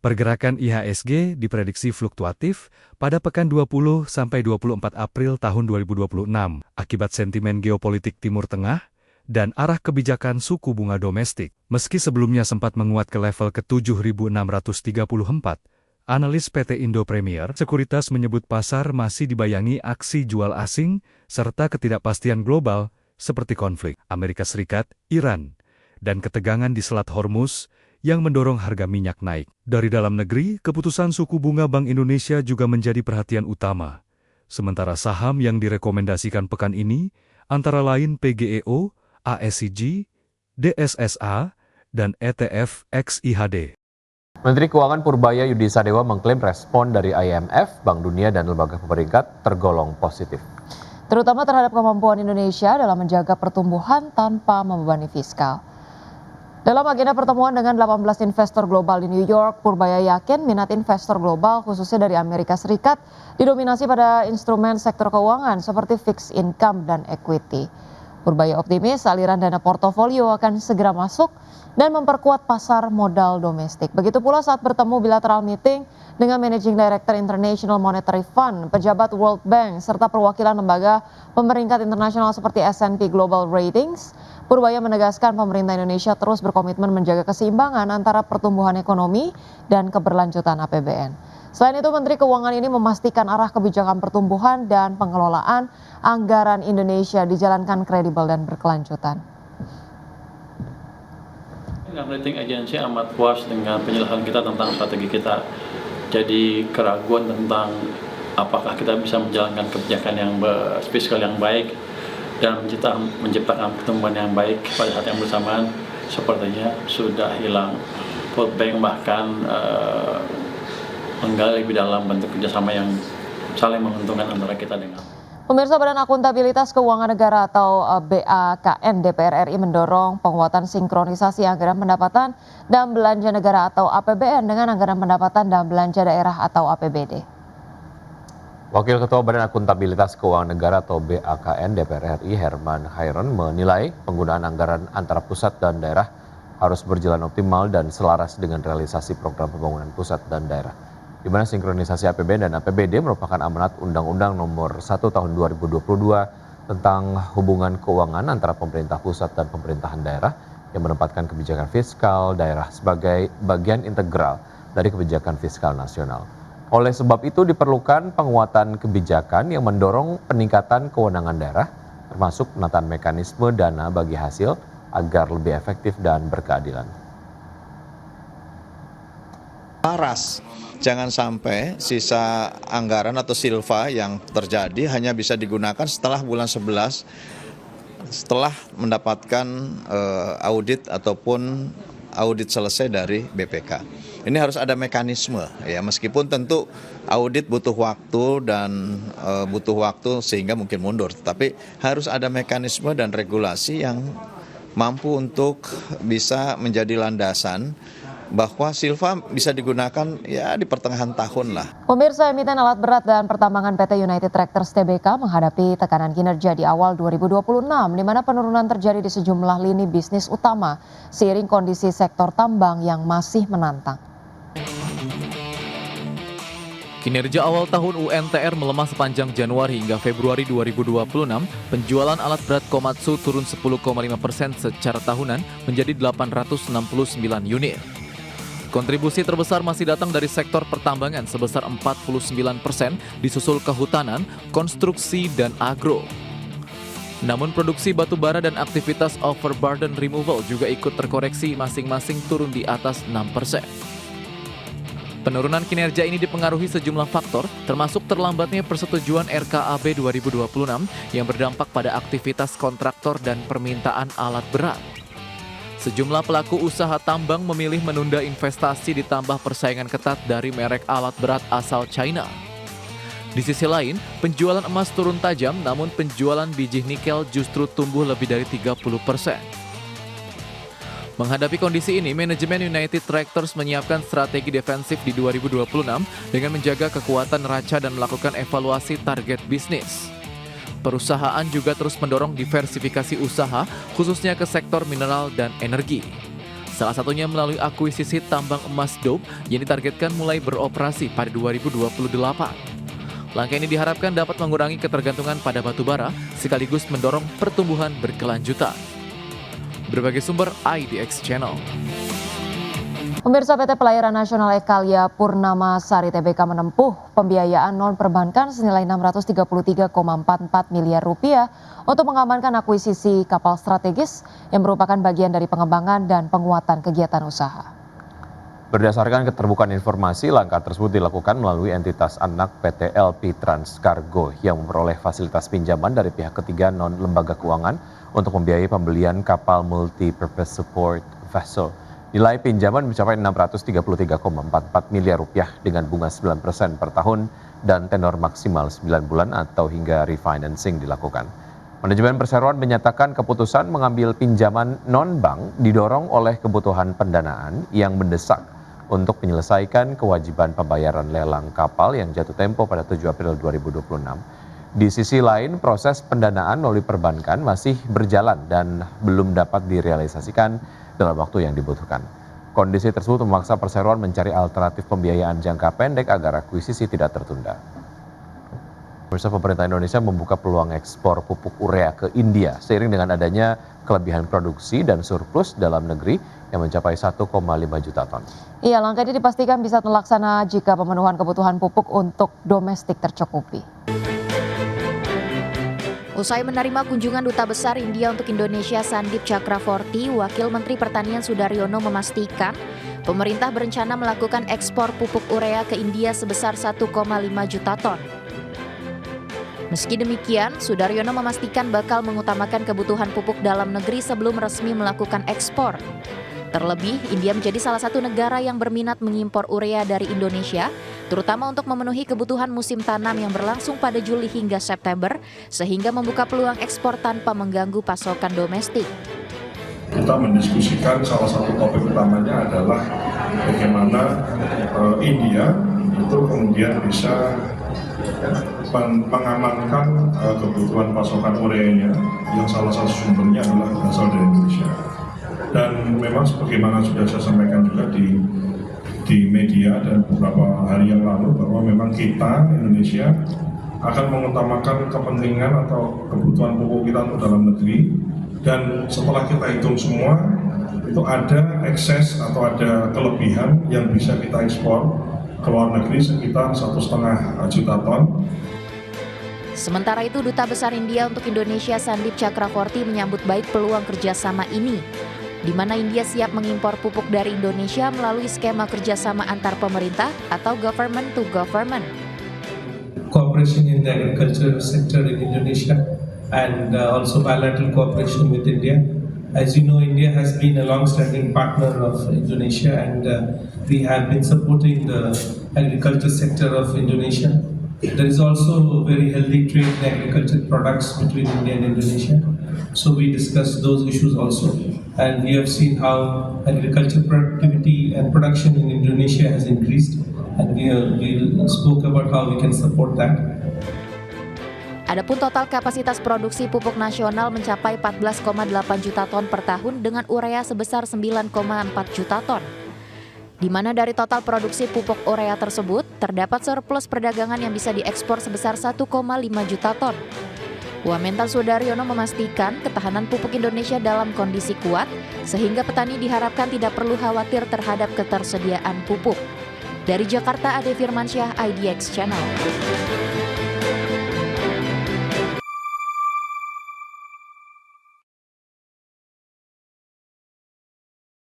Pergerakan IHSG diprediksi fluktuatif pada pekan 20-24 April tahun 2026 akibat sentimen geopolitik Timur Tengah dan arah kebijakan suku bunga domestik. Meski sebelumnya sempat menguat ke level ke-7.634, analis PT Indo Premier Sekuritas menyebut pasar masih dibayangi aksi jual asing serta ketidakpastian global seperti konflik Amerika Serikat, Iran, dan ketegangan di Selat Hormuz yang mendorong harga minyak naik. Dari dalam negeri, keputusan suku bunga Bank Indonesia juga menjadi perhatian utama. Sementara saham yang direkomendasikan pekan ini antara lain PGEO, ASCG, DSSA, dan ETF XIHD. Menteri Keuangan Purbaya Yudi Sadewa mengklaim respon dari IMF, Bank Dunia, dan lembaga peringkat tergolong positif. Terutama terhadap kemampuan Indonesia dalam menjaga pertumbuhan tanpa membebani fiskal. Dalam agenda pertemuan dengan 18 investor global di New York, Purbaya yakin minat investor global khususnya dari Amerika Serikat didominasi pada instrumen sektor keuangan seperti fixed income dan equity. Purbaya optimis aliran dana portofolio akan segera masuk dan memperkuat pasar modal domestik. Begitu pula saat bertemu bilateral meeting dengan Managing Director International Monetary Fund, pejabat World Bank, serta perwakilan lembaga pemeringkat internasional seperti S&P Global Ratings. Purbaya menegaskan pemerintah Indonesia terus berkomitmen menjaga keseimbangan antara pertumbuhan ekonomi dan keberlanjutan APBN. Selain itu, Menteri Keuangan ini memastikan arah kebijakan pertumbuhan dan pengelolaan anggaran Indonesia dijalankan kredibel dan berkelanjutan. Rating agensi amat puas dengan penjelasan kita tentang strategi kita. Jadi keraguan tentang apakah kita bisa menjalankan kebijakan yang fiskal yang baik dan menciptakan pertumbuhan yang baik pada saat yang bersamaan sepertinya sudah hilang. World Bank bahkan menggali lebih dalam bentuk kerjasama yang saling menguntungkan antara kita dengan. Pemirsa, Badan Akuntabilitas Keuangan Negara atau BAKN DPR RI mendorong penguatan sinkronisasi anggaran pendapatan dan belanja negara atau APBN dengan anggaran pendapatan dan belanja daerah atau APBD. Wakil Ketua Badan Akuntabilitas Keuangan Negara atau BAKN DPR RI Herman Hairon menilai penggunaan anggaran antara pusat dan daerah harus berjalan optimal dan selaras dengan realisasi program pembangunan pusat dan daerah, di mana sinkronisasi APBN dan APBD merupakan amanat Undang-Undang Nomor 1 Tahun 2022 tentang hubungan keuangan antara pemerintah pusat dan pemerintahan daerah yang menempatkan kebijakan fiskal daerah sebagai bagian integral dari kebijakan fiskal nasional. Oleh sebab itu diperlukan penguatan kebijakan yang mendorong peningkatan kewenangan daerah, termasuk penataan mekanisme dana bagi hasil agar lebih efektif dan berkeadilan. Laras, jangan sampai sisa anggaran atau silva yang terjadi hanya bisa digunakan setelah bulan 11, setelah mendapatkan audit ataupun audit selesai dari BPK. Ini harus ada mekanisme, ya, meskipun tentu audit butuh waktu dan butuh waktu sehingga mungkin mundur, tapi harus ada mekanisme dan regulasi yang mampu untuk bisa menjadi landasan bahwa silva bisa digunakan ya di pertengahan tahun lah. Pemirsa, emiten alat berat dan pertambangan PT United Tractors Tbk menghadapi tekanan kinerja di awal 2026, di mana penurunan terjadi di sejumlah lini bisnis utama seiring kondisi sektor tambang yang masih menantang. Kinerja awal tahun UNTR melemah sepanjang Januari hingga Februari 2026. Penjualan alat berat Komatsu turun 10,5% secara tahunan menjadi 869 unit. Kontribusi terbesar masih datang dari sektor pertambangan sebesar 49%, disusul kehutanan, konstruksi, dan agro. Namun produksi batu bara dan aktivitas overburden removal juga ikut terkoreksi, masing-masing turun di atas 6%. Penurunan kinerja ini dipengaruhi sejumlah faktor, termasuk terlambatnya persetujuan RKAB 2026 yang berdampak pada aktivitas kontraktor dan permintaan alat berat. Sejumlah pelaku usaha tambang memilih menunda investasi ditambah persaingan ketat dari merek alat berat asal China. Di sisi lain, penjualan emas turun tajam, namun penjualan biji nikel justru tumbuh lebih dari 30%. Menghadapi kondisi ini, manajemen United Tractors menyiapkan strategi defensif di 2026 dengan menjaga kekuatan neraca dan melakukan evaluasi target bisnis. Perusahaan juga terus mendorong diversifikasi usaha, khususnya ke sektor mineral dan energi. Salah satunya melalui akuisisi tambang emas Dope yang ditargetkan mulai beroperasi pada 2028. Langkah ini diharapkan dapat mengurangi ketergantungan pada batu bara sekaligus mendorong pertumbuhan berkelanjutan. Berbagai sumber IDX Channel. Pemirsa, PT Pelayaran Nasional Ekalia Purnama Sari Tbk menempuh pembiayaan non-perbankan senilai Rp633,44 miliar untuk mengamankan akuisisi kapal strategis yang merupakan bagian dari pengembangan dan penguatan kegiatan usaha. Berdasarkan keterbukaan informasi, langkah tersebut dilakukan melalui entitas anak PT LP Transcargo yang memperoleh fasilitas pinjaman dari pihak ketiga non-lembaga keuangan untuk membiayai pembelian kapal multi-purpose support vessel. Nilai pinjaman mencapai Rp633,44 miliar dengan bunga 9% per tahun dan tenor maksimal 9 bulan atau hingga refinancing dilakukan. Manajemen perseroan menyatakan keputusan mengambil pinjaman non-bank didorong oleh kebutuhan pendanaan yang mendesak untuk menyelesaikan kewajiban pembayaran lelang kapal yang jatuh tempo pada 7 April 2026. Di sisi lain, proses pendanaan melalui perbankan masih berjalan dan belum dapat direalisasikan dalam waktu yang dibutuhkan. Kondisi tersebut memaksa perseroan mencari alternatif pembiayaan jangka pendek agar akuisisi tidak tertunda. Pemerintah Indonesia membuka peluang ekspor pupuk urea ke India seiring dengan adanya kelebihan produksi dan surplus dalam negeri yang mencapai 1,5 juta ton. Iya, langkah ini dipastikan bisa terlaksana jika pemenuhan kebutuhan pupuk untuk domestik tercukupi. Usai menerima kunjungan Duta Besar India untuk Indonesia Sandip Chakravorty, Wakil Menteri Pertanian Sudaryono memastikan pemerintah berencana melakukan ekspor pupuk urea ke India sebesar 1,5 juta ton. Meski demikian, Sudaryono memastikan bakal mengutamakan kebutuhan pupuk dalam negeri sebelum resmi melakukan ekspor. Terlebih, India menjadi salah satu negara yang berminat mengimpor urea dari Indonesia, terutama untuk memenuhi kebutuhan musim tanam yang berlangsung pada Juli hingga September, sehingga membuka peluang ekspor tanpa mengganggu pasokan domestik. Kita mendiskusikan salah satu topik utamanya adalah bagaimana India itu kemudian bisa mengamankan kebutuhan pasokan ureanya yang salah satu sumbernya adalah berasal dari Indonesia. Dan memang sebagaimana sudah saya sampaikan juga di media dan beberapa hari yang lalu bahwa memang kita Indonesia akan mengutamakan kepentingan atau kebutuhan pupuk kita untuk dalam negeri, dan setelah kita hitung semua itu ada ekses atau ada kelebihan yang bisa kita ekspor ke luar negeri sekitar 1,5 juta ton. Sementara itu, Duta Besar India untuk Indonesia Sandip Chakravorty menyambut baik peluang kerjasama ini, di mana India siap mengimpor pupuk dari Indonesia melalui skema kerjasama antar pemerintah atau government to government. Cooperation in the agriculture sector in Indonesia and also bilateral cooperation with India. As you know, India has been a long-standing partner of Indonesia, and we have been supporting the agriculture sector of Indonesia. There is also very healthy trade in agriculture products between India and Indonesia. So we discussed those issues also, and we have seen how agriculture productivity and production in Indonesia has increased, and we spoke about how we can support that. Adapun total kapasitas produksi pupuk nasional mencapai 14,8 juta ton per tahun dengan urea sebesar 9,4 juta ton. Di mana dari total produksi pupuk urea tersebut, terdapat surplus perdagangan yang bisa diekspor sebesar 1,5 juta ton. Wamentan Sudaryono memastikan ketahanan pupuk Indonesia dalam kondisi kuat, sehingga petani diharapkan tidak perlu khawatir terhadap ketersediaan pupuk. Dari Jakarta, Ade Firmansyah, IDX Channel.